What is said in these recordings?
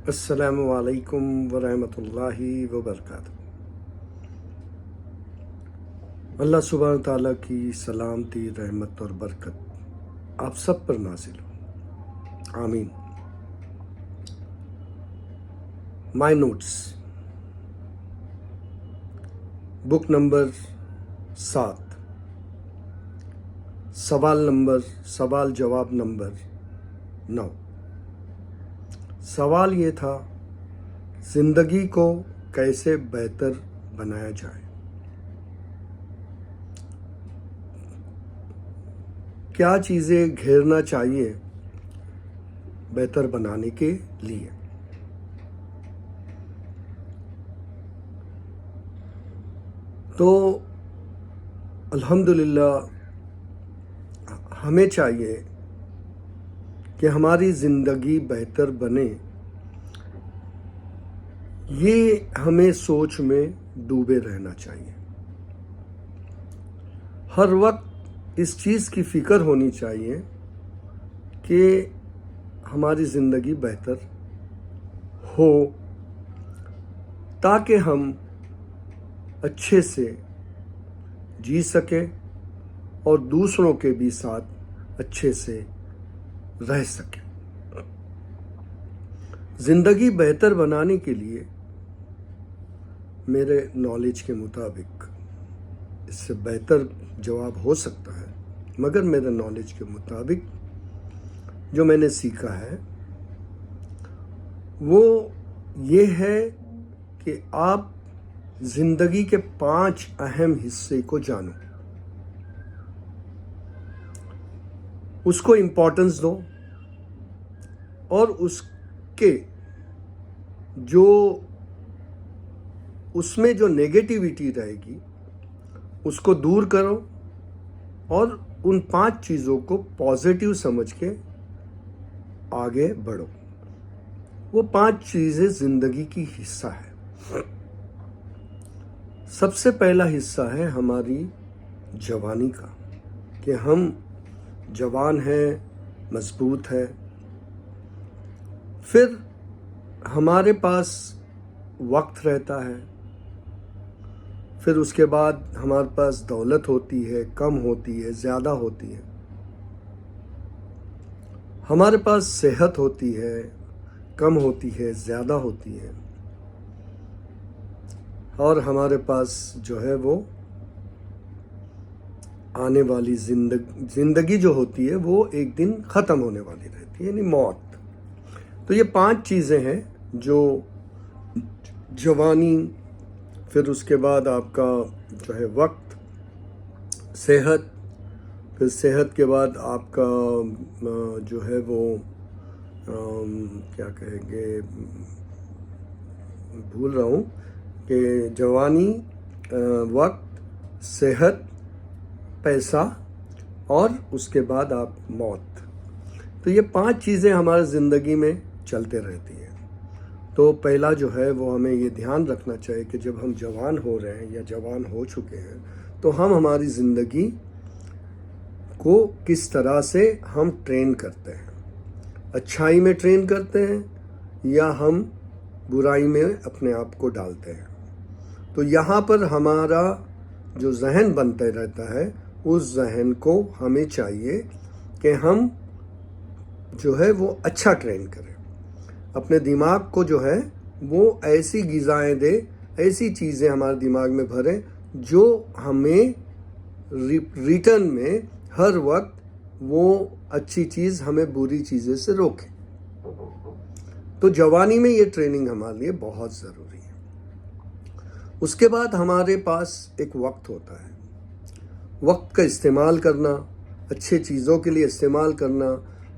السلام علیکم ورحمۃ اللہ وبرکاتہ۔ اللہ سبحانہ تعالیٰ کی سلامتی، رحمت اور برکت آپ سب پر نازل ہو، آمین۔ مائی نوٹس، بک نمبر 7، سوال جواب نمبر 9۔ سوال یہ تھا، زندگی کو کیسے بہتر بنایا جائے؟ کیا چیزیں گھیرنا چاہیے بہتر بنانے کے لیے؟ تو الحمدللہ ہمیں چاہیے کہ ہماری زندگی بہتر بنے، یہ ہمیں سوچ میں ڈوبے رہنا چاہیے۔ ہر وقت اس چیز کی فکر ہونی چاہیے کہ ہماری زندگی بہتر ہو، تاکہ ہم اچھے سے جی سکیں اور دوسروں کے بھی ساتھ اچھے سے رہ سکیں۔ زندگی بہتر بنانے کے لیے میرے نالج کے مطابق، اس سے بہتر جواب ہو سکتا ہے، مگر میرے نالج کے مطابق جو میں نے سیکھا ہے وہ یہ ہے کہ آپ زندگی کے 5 اہم حصے کو جانو، اس کو امپورٹنس دو، اور اس کے اس میں جو نیگیٹیوٹی رہے گی اس کو دور کرو، اور ان 5 چیزوں کو پازیٹیو سمجھ کے آگے بڑھو۔ وہ 5 چیزیں زندگی کی حصہ ہے۔ سب سے پہلا حصہ ہے ہماری جوانی کا، کہ ہم جوان ہیں، مضبوط ہے۔ پھر ہمارے پاس وقت رہتا ہے، پھر اس کے بعد ہمارے پاس دولت ہوتی ہے، کم ہوتی ہے، زیادہ ہوتی ہے۔ ہمارے پاس صحت ہوتی ہے، کم ہوتی ہے، زیادہ ہوتی ہے۔ اور ہمارے پاس جو ہے وہ آنے والی زندگی جو ہوتی ہے وہ ایک دن ختم ہونے والی رہتی ہے، یعنی موت۔ تو یہ 5 چیزیں ہیں جو جوانی، پھر اس کے بعد آپ کا جو ہے وقت، صحت، پھر صحت کے بعد آپ کا جو ہے وہ کیا کہیں گے، بھول رہا ہوں، کہ جوانی، وقت، صحت، پیسہ، اور اس کے بعد آپ موت۔ تو یہ 5 چیزیں ہماری زندگی میں چلتے رہتی ہیں۔ تو پہلا جو ہے وہ ہمیں یہ دھیان رکھنا چاہیے کہ جب ہم جوان ہو رہے ہیں یا جوان ہو چکے ہیں تو ہم ہماری زندگی کو کس طرح سے ہم ٹرین کرتے ہیں، اچھائی میں ٹرین کرتے ہیں یا ہم برائی میں اپنے آپ کو ڈالتے ہیں۔ تو یہاں پر ہمارا جو ذہن بنتا رہتا ہے، اس ذہن کو ہمیں چاہیے کہ ہم جو ہے وہ اچھا ٹرین کریں، اپنے دماغ کو جو ہے وہ ایسی غذائیں دے، ایسی چیزیں ہمارے دماغ میں بھریں جو ہمیں ریٹرن میں ہر وقت وہ اچھی چیز ہمیں بری چیزیں سے روکے۔ تو جوانی میں یہ ٹریننگ ہمارے لیے بہت ضروری ہے۔ اس کے بعد ہمارے پاس ایک وقت ہوتا ہے، وقت کا استعمال کرنا، اچھے چیزوں کے لیے استعمال کرنا،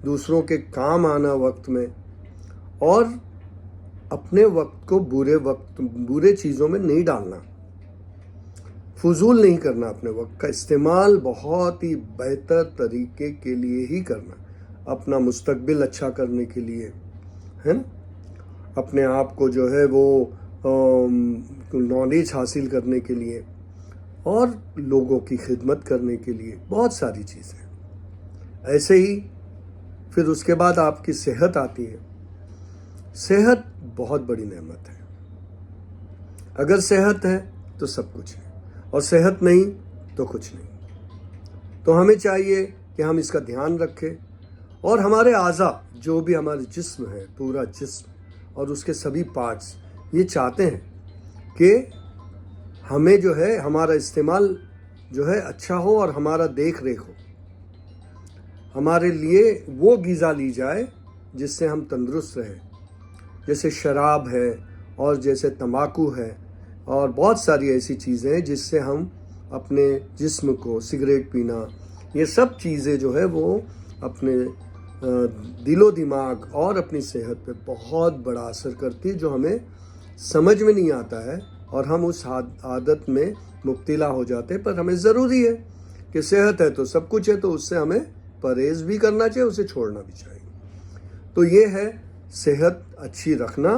دوسروں کے کام آنا وقت میں، اور اپنے وقت کو برے چیزوں میں نہیں ڈالنا، فضول نہیں کرنا، اپنے وقت کا استعمال بہت ہی بہتر طریقے کے لیے ہی کرنا، اپنا مستقبل اچھا کرنے کے لیے، ہے نا، اپنے آپ کو جو ہے وہ نالج حاصل کرنے کے لیے، اور لوگوں کی خدمت کرنے کے لیے، بہت ساری چیزیں۔ ایسے ہی پھر اس کے بعد آپ کی صحت آتی ہے۔ صحت بہت بڑی نعمت ہے. اگر صحت ہے تو سب کچھ ہے، اور صحت نہیں تو کچھ نہیں. تو ہمیں چاہیے کہ ہم اس کا دھیان رکھیں، اور ہمارے اعضاء جو بھی ہمارے جسم ہے، پورا جسم اور اس کے سبھی پارٹس یہ چاہتے ہیں کہ ہمیں جو ہے ہمارا استعمال جو ہے اچھا ہو اور ہمارا دیکھ ریکھ ہو. ہمارے لیے وہ غذا لی جائے جس سے ہم تندرست رہیں، جیسے شراب ہے اور جیسے تمباکو ہے اور بہت ساری ایسی چیزیں ہیں جس سے ہم اپنے جسم کو، سگریٹ پینا، یہ سب چیزیں جو ہے وہ اپنے دل و دماغ اور اپنی صحت پہ بہت بڑا اثر کرتی ہے، جو ہمیں سمجھ میں نہیں آتا ہے اور ہم اس عادت میں مبتلا ہو جاتے ہیں. پر ہمیں ضروری ہے کہ صحت ہے تو سب کچھ ہے، تو اس سے ہمیں پرہیز بھی کرنا چاہیے، اسے چھوڑنا بھی چاہیے. تو یہ ہے صحت اچھی رکھنا،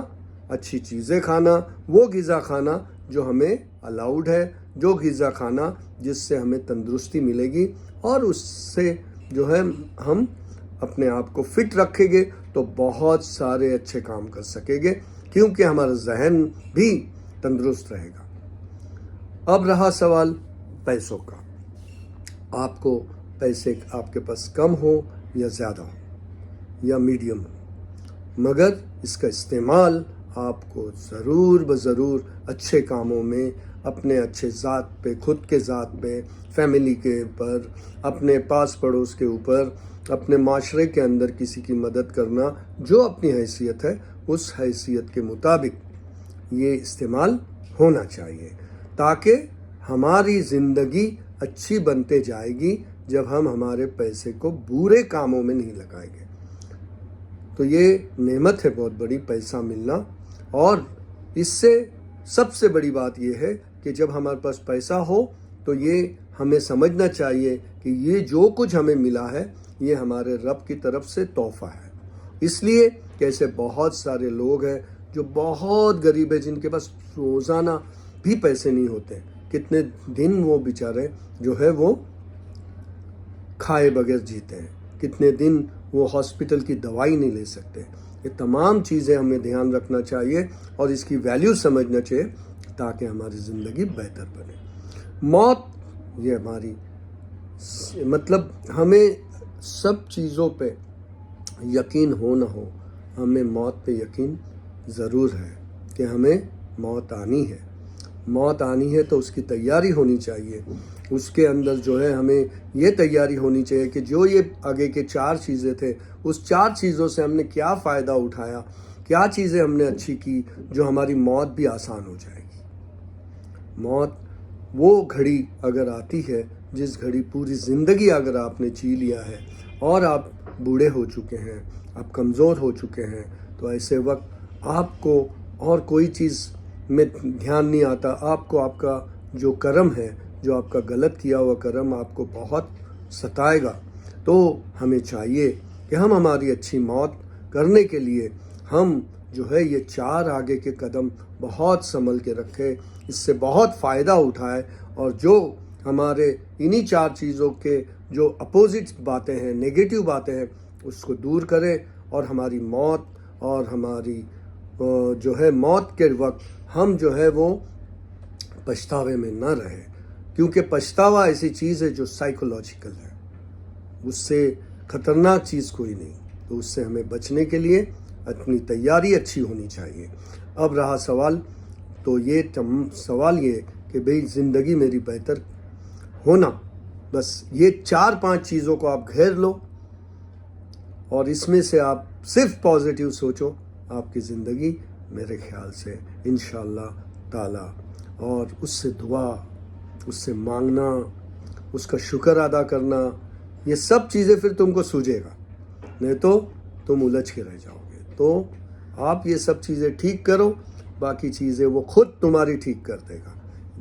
اچھی چیزیں کھانا، وہ غذا کھانا جو ہمیں الاؤڈ ہے، جو غذا کھانا جس سے ہمیں تندرستی ملے گی، اور اس سے جو ہے ہم اپنے آپ کو فٹ رکھیں گے تو بہت سارے اچھے کام کر سکیں گے، کیونکہ ہمارا ذہن بھی تندرست رہے گا. اب رہا سوال پیسوں کا. آپ کو پیسے آپ کے پاس کم ہو یا زیادہ ہو یا میڈیم ہو، مگر اس کا استعمال آپ کو ضرور بضرور اچھے کاموں میں، اپنے اچھے ذات پہ، خود کے ذات پہ، فیملی کے اوپر، اپنے پاس پڑوس کے اوپر، اپنے معاشرے کے اندر کسی کی مدد کرنا، جو اپنی حیثیت ہے اس حیثیت کے مطابق یہ استعمال ہونا چاہیے، تاکہ ہماری زندگی اچھی بنتے جائے گی جب ہم ہمارے پیسے کو برے کاموں میں نہیں لگائیں گے. تو یہ نعمت ہے بہت بڑی، پیسہ ملنا. اور اس سے سب سے بڑی بات یہ ہے کہ جب ہمارے پاس پیسہ ہو تو یہ ہمیں سمجھنا چاہیے کہ یہ جو کچھ ہمیں ملا ہے یہ ہمارے رب کی طرف سے تحفہ ہے. اس لیے کہ ایسے بہت سارے لوگ ہیں جو بہت غریب ہیں، جن کے پاس روزانہ بھی پیسے نہیں ہوتے. کتنے دن وہ بیچارے جو ہے وہ کھائے بغیر جیتے ہیں، کتنے دن وہ ہاسپٹل کی دوائی نہیں لے سکتے. یہ تمام چیزیں ہمیں دھیان رکھنا چاہیے اور اس کی ویلیو سمجھنا چاہیے تاکہ ہماری زندگی بہتر بنے. موت یہ ہماری مطلب ہمیں سب چیزوں پہ یقین ہو نہ ہو، ہمیں موت پہ یقین ضرور ہے کہ ہمیں موت آنی ہے. موت آنی ہے تو اس کی تیاری ہونی چاہیے. اس کے اندر جو ہے ہمیں یہ تیاری ہونی چاہیے کہ جو یہ آگے کے 4 چیزیں تھے، اس 4 چیزوں سے ہم نے کیا فائدہ اٹھایا، کیا چیزیں ہم نے اچھی کی جو ہماری موت بھی آسان ہو جائے گی. موت وہ گھڑی اگر آتی ہے جس گھڑی پوری زندگی اگر آپ نے جی لیا ہے اور آپ بوڑھے ہو چکے ہیں، آپ کمزور ہو چکے ہیں، تو ایسے وقت آپ کو اور کوئی چیز میں دھیان نہیں آتا. آپ کو آپ کا جو کرم ہے، جو آپ کا غلط کیا ہوا کرم آپ کو بہت ستائے گا. تو ہمیں چاہیے کہ ہم ہماری اچھی موت کرنے کے لیے ہم جو ہے یہ 4 آگے کے قدم بہت سنبھل کے رکھے، اس سے بہت فائدہ اٹھائے، اور جو ہمارے انہی 4 چیزوں کے جو اپوزٹ باتیں ہیں، نیگیٹو باتیں ہیں، اس کو دور کرے اور ہماری موت اور ہماری جو ہے موت کے وقت ہم جو ہے وہ پچھتاوے میں نہ رہے. کیونکہ پچھتاوا ایسی چیز ہے جو سائیکولوجیکل ہے، اس سے خطرناک چیز کوئی نہیں. تو اس سے ہمیں بچنے کے لیے اپنی تیاری اچھی ہونی چاہیے. اب رہا سوال، تو یہ سوال یہ کہ بھئی زندگی میری بہتر ہونا، بس یہ 4-5 چیزوں کو آپ گھیر لو اور اس میں سے آپ صرف پازیٹیو سوچو، آپ کی زندگی میرے خیال سے انشاءاللہ تعالی، اور اس سے دعا، اس سے مانگنا، اس کا شکر ادا کرنا، یہ سب چیزیں پھر تم کو سوجھے گا، نہیں تو تم الجھ کے رہ جاؤ گے. تو آپ یہ سب چیزیں ٹھیک کرو، باقی چیزیں وہ خود تمہاری ٹھیک کر دے گا.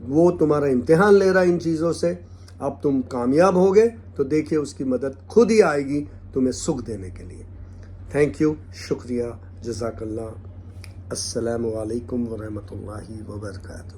وہ تمہارا امتحان لے رہا ان چیزوں سے. اب تم کامیاب ہوگے تو دیکھیے اس کی مدد خود ہی آئے گی تمہیں سکھ دینے کے لیے. تھینک یو، شکریہ، جزاک اللہ. السلام علیکم ورحمۃ اللہ وبرکاتہ.